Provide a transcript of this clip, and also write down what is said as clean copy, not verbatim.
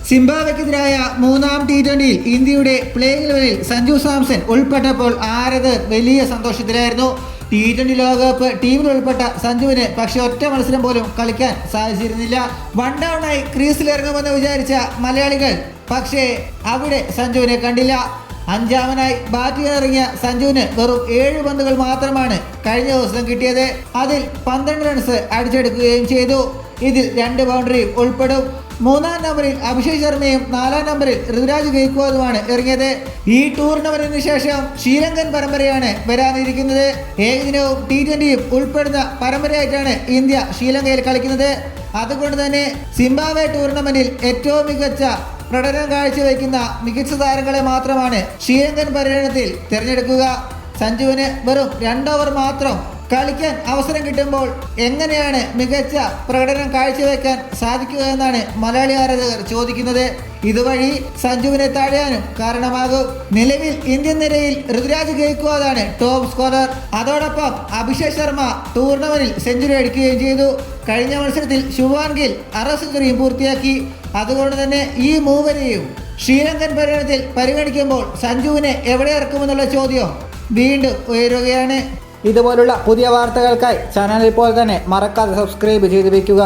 സിംബാബ്വെക്കെതിരായ മൂന്നാം T20യിൽ ഇന്ത്യയുടെ പ്ലേയിങ് ലെവലിൽ സഞ്ജു സാംസൺ ഉൾപ്പെട്ടപ്പോൾ ആരാധകർ വലിയ സന്തോഷത്തിലായിരുന്നു. T20 ലോകകപ്പ് ടീമിൽ ഉൾപ്പെട്ട സഞ്ജുവിന് പക്ഷേ ഒറ്റ മത്സരം പോലും കളിക്കാൻ സാധിച്ചിരുന്നില്ല. വൺ ഡൗണായി ക്രീസിലിറങ്ങുമെന്ന് വിചാരിച്ച മലയാളികൾ പക്ഷേ അവിടെ സഞ്ജുവിനെ കണ്ടില്ല. അഞ്ചാമനായി ബാറ്റ് ചെയ്യാനിറങ്ങിയ സഞ്ജുവിന് വെറും 7 പന്തുകൾ മാത്രമാണ് കഴിഞ്ഞ ദിവസം കിട്ടിയത്. അതിൽ 12 റൺസ് അടിച്ചെടുക്കുകയും ചെയ്തു. ഇതിൽ 2 ബൗണ്ടറിയും ഉൾപ്പെടും. 3-ാം നമ്പറിൽ അഭിഷേക് ശർമ്മയും 4-ാം നമ്പറിൽ ഋതുരാജ് ഗെയ്ക്വാദുമാണ് ഇറങ്ങിയത്. ഈ ടൂർണമെന്റിന് ശേഷം ശ്രീലങ്കൻ പരമ്പരയാണ് വരാനിരിക്കുന്നത്. ഏകദിനവും T20യും ഉൾപ്പെടുന്ന പരമ്പരയായിട്ടാണ് ഇന്ത്യ ശ്രീലങ്കയിൽ കളിക്കുന്നത്. അതുകൊണ്ട് തന്നെ സിംബാബ്വെ ടൂർണമെന്റിൽ ഏറ്റവും മികച്ച പ്രകടനം കാഴ്ചവെക്കുന്ന മികച്ച താരങ്ങളെ മാത്രമാണ് ശ്രീലങ്കൻ പര്യടനത്തിൽ തിരഞ്ഞെടുക്കുക. സഞ്ജുവിന് വെറും 2 ഓവർ മാത്രം കളിക്കാൻ അവസരം കിട്ടുമ്പോൾ എങ്ങനെയാണ് മികച്ച പ്രകടനം കാഴ്ചവെക്കാൻ സാധിക്കുക എന്നാണ് മലയാളി ആരാധകർ ചോദിക്കുന്നത്. ഇതുവഴി സഞ്ജുവിനെ തടയാനും കാരണമാകും. നിലവിൽ ഇന്ത്യൻ നിരയിൽ ഋതുരാജ് ഗെയ്ക്വാദാണ് ടോപ്പ് സ്കോറർ. അതോടൊപ്പം അഭിഷേക് ശർമ്മ ടൂർണമെന്റിൽ സെഞ്ചുറി അടിക്കുകയും ചെയ്തു. കഴിഞ്ഞ മത്സരത്തിൽ ശുഭ്മാൻ ഗിൽ 6 സെഞ്ചുറിയും പൂർത്തിയാക്കി. അതുകൊണ്ട് തന്നെ ഈ മൂവരെയും ശ്രീലങ്കൻ പര്യടനത്തിൽ പരിഗണിക്കുമ്പോൾ സഞ്ജുവിനെ എവിടെ ഇറക്കുമെന്നുള്ള ചോദ്യം വീണ്ടും ഉയരുകയാണ്. ഇതുപോലുള്ള പുതിയ വാർത്തകൾക്കായി ചാനൽ ഇപ്പോൾ തന്നെ മറക്കാതെ സബ്സ്ക്രൈബ് ചെയ്ത് വയ്ക്കുക.